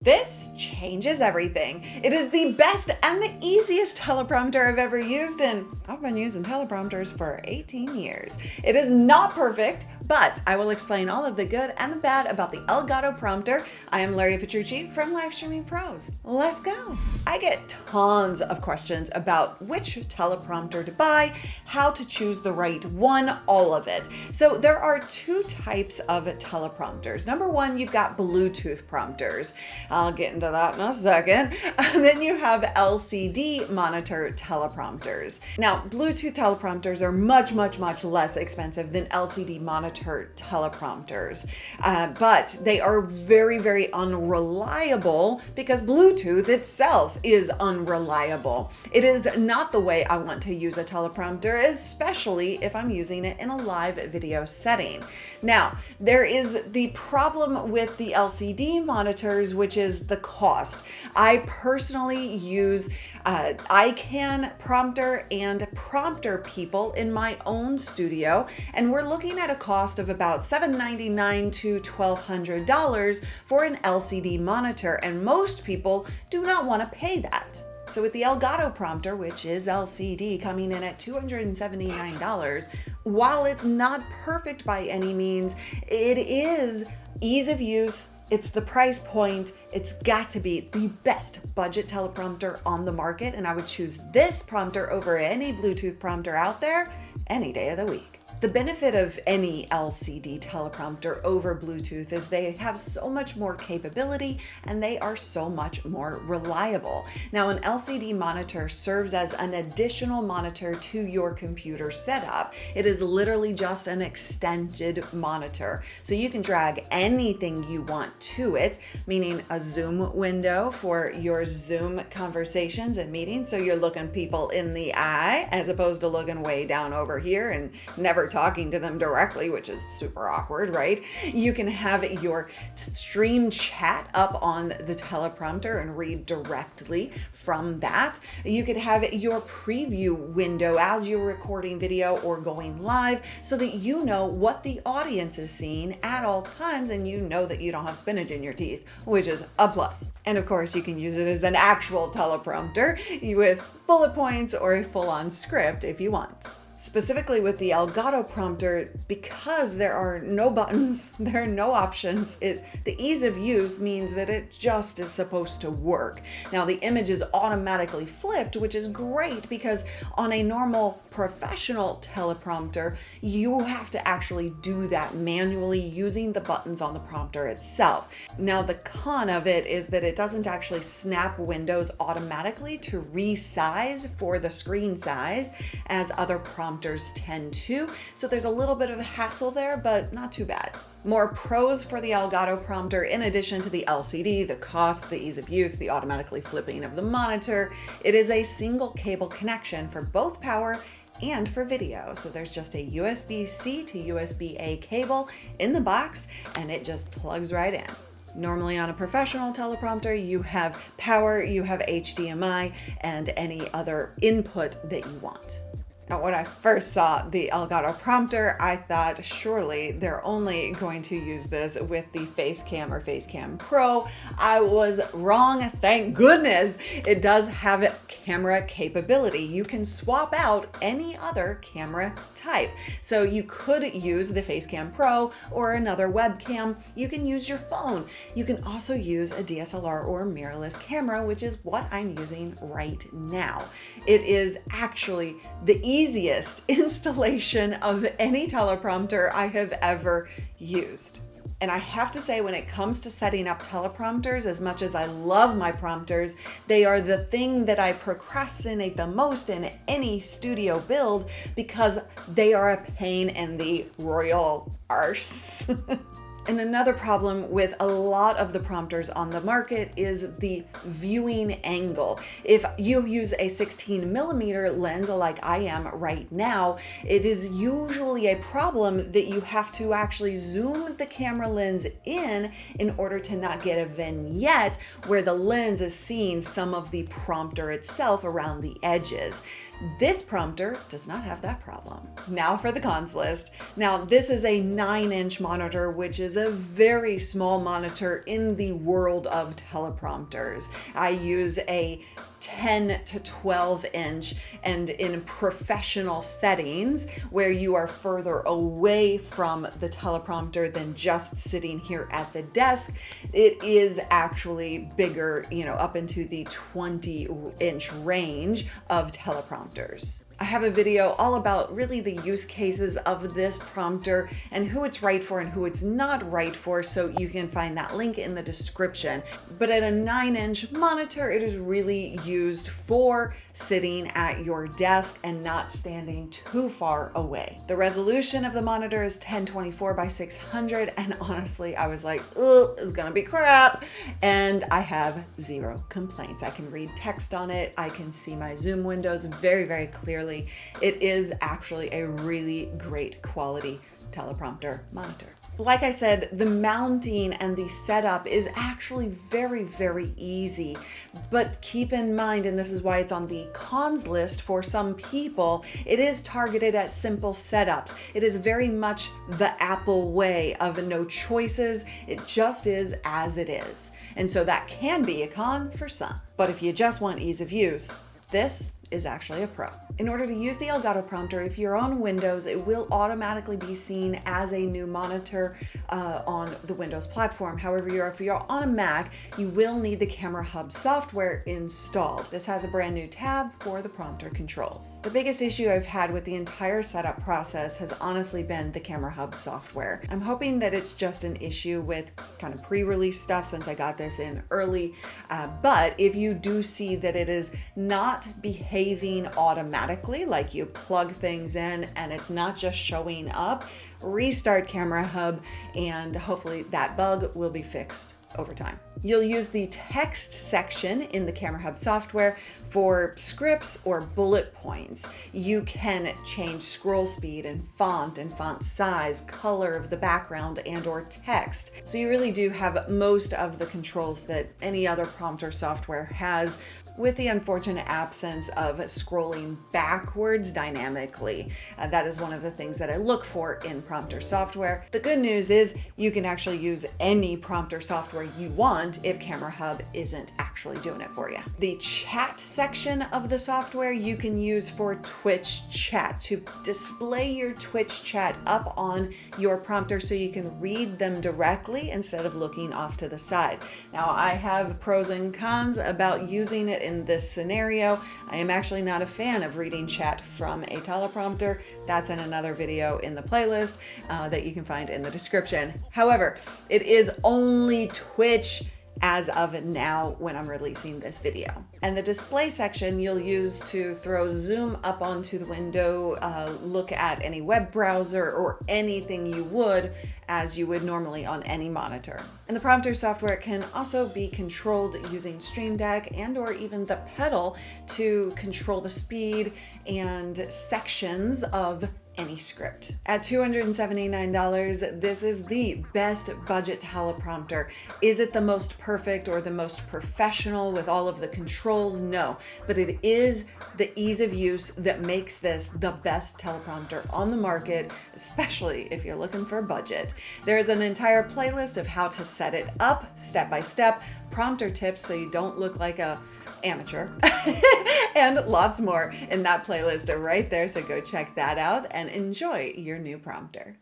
This changes everything. It is the best and the easiest teleprompter I've ever used, and I've been using teleprompters for 18 years. It is not perfect, but I will explain all of the good and the bad about the Elgato Prompter. I am Larry Petrucci from Live Streaming Pros. Let's go. I get tons of questions about which teleprompter to buy, how to choose the right one, all of it. So there are two types of teleprompters. Number one, you've got Bluetooth prompters. I'll get into that in a second. And then you have LCD monitor teleprompters. Now, Bluetooth teleprompters are much less expensive than LCD monitor teleprompters, but they are very unreliable because Bluetooth itself is unreliable. It is not the way I want to use a teleprompter, especially if I'm using it in a live video setting. Now, there is the problem with the LCD monitors, which is the cost. I personally use Ecamm Prompter and Prompter People in my own studio, and we're looking at a cost of about $799 to $1,200 for an LCD monitor, and most people do not want to pay that. So with the Elgato Prompter, which is LCD, coming in at $279, while it's not perfect by any means, it is ease of use. It's the price point. It's got to be the best budget teleprompter on the market, and I would choose this prompter over any Bluetooth prompter out there any day of the week. The benefit of any LCD teleprompter over Bluetooth is they have so much more capability and they are so much more reliable. Now, an LCD monitor serves as an additional monitor to your computer setup. It is literally just an extended monitor. So you can drag anything you want to it, meaning a Zoom window for your Zoom conversations and meetings. So you're looking people in the eye as opposed to looking way down over here and never talking to them directly, which is super awkward, right? You can have your stream chat up on the teleprompter and read directly from that. You could have your preview window as you're recording video or going live so that you know what the audience is seeing at all times, and you know that you don't have spinach in your teeth, which is a plus. And of course, you can use it as an actual teleprompter with bullet points or a full-on script if you want. Specifically with the Elgato Prompter, because there are no buttons, there are no options, the ease of use means that it just is supposed to work. Now, the image is automatically flipped, which is great because on a normal professional teleprompter, you have to actually do that manually using the buttons on the prompter itself. Now, the con of it is that it doesn't actually snap windows automatically to resize for the screen size as other prompters tend to, so there's a little bit of a hassle there, but not too bad. More pros for the Elgato Prompter, in addition to the LCD, the cost, the ease of use, the automatically flipping of the monitor, it is a single cable connection for both power and for video. So there's just a USB-C to USB-A cable in the box, and it just plugs right in. Normally on a professional teleprompter, you have power, you have HDMI, and any other input that you want. Now, when I first saw the Elgato Prompter, I thought surely they're only going to use this with the Facecam or Facecam Pro. I was wrong, thank goodness. It does have camera capability. You can swap out any other camera type. So you could use the Facecam Pro or another webcam. You can use your phone. You can also use a DSLR or mirrorless camera, which is what I'm using right now. It is actually the easiest installation of any teleprompter I have ever used. And I have to say, when it comes to setting up teleprompters, as much as I love my prompters, they are the thing that I procrastinate the most in any studio build because they are a pain in the royal arse. And another problem with a lot of the prompters on the market is the viewing angle. If you use a 16mm lens like I am right now, it is usually a problem that you have to actually zoom the camera lens in order to not get a vignette where the lens is seeing some of the prompter itself around the edges. This prompter does not have that problem. Now for the cons list. Now, this is a 9-inch monitor, which is is a very small monitor in the world of teleprompters. I use a 10 to 12 inch, and in professional settings where you are further away from the teleprompter than just sitting here at the desk, it is actually bigger, up into the 20-inch range of teleprompters. I have a video all about really the use cases of this prompter and who it's right for and who it's not right for, so you can find that link in the description. But at a 9-inch monitor, it is really used for sitting at your desk and not standing too far away. The resolution of the monitor is 1024 by 600, and honestly, I was like, oh, it's gonna be crap. And I have zero complaints. I can read text on it. I can see my Zoom windows very, very clearly. It is actually a really great quality teleprompter monitor. Like I said, the mounting and the setup is actually very, very easy, but keep in mind, and this is why it's on the cons list for some people, it is targeted at simple setups. It is very much the Apple way of no choices. It just is as it is. And so that can be a con for some. But if you just want ease of use, this is actually a pro. In order to use the Elgato Prompter, if you're on Windows, it will automatically be seen as a new monitor on the Windows platform. However, if you're on a Mac, you will need the Camera Hub software installed. This has a brand new tab for the prompter controls. The biggest issue I've had with the entire setup process has honestly been the Camera Hub software. I'm hoping that it's just an issue with kind of pre-release stuff since I got this in early, but if you do see that it is not behaving automatically, like you plug things in and it's not just showing up, restart Camera Hub and hopefully that bug will be fixed over time. You'll use the text section in the Camera Hub software for scripts or bullet points. You can change scroll speed and font size, color of the background and or text. So you really do have most of the controls that any other prompter software has, with the unfortunate absence of scrolling backwards dynamically. That is one of the things that I look for in prompter software. The good news is you can actually use any prompter software you want if Camera Hub isn't actually doing it for you. The chat section of the software you can use for Twitch chat, to display your Twitch chat up on your prompter so you can read them directly instead of looking off to the side. Now, I have pros and cons about using it in this scenario. I am actually not a fan of reading chat from a teleprompter. That's in another video in the playlist that you can find in the description. However, it is only Twitch as of now when I'm releasing this video. And the display section you'll use to throw zoom up onto the window, look at any web browser or anything you would as you would normally on any monitor. And the prompter software can also be controlled using Stream Deck and or even the pedal to control the speed and sections of any script. At $279, this is the best budget teleprompter. Is it the most perfect or the most professional with all of the controls? No, but it is the ease of use that makes this the best teleprompter on the market, especially if you're looking for a budget. There is an entire playlist of how to set it up step by step, prompter tips so you don't look like a amateur, and lots more in that playlist right there. So go check that out and enjoy your new prompter.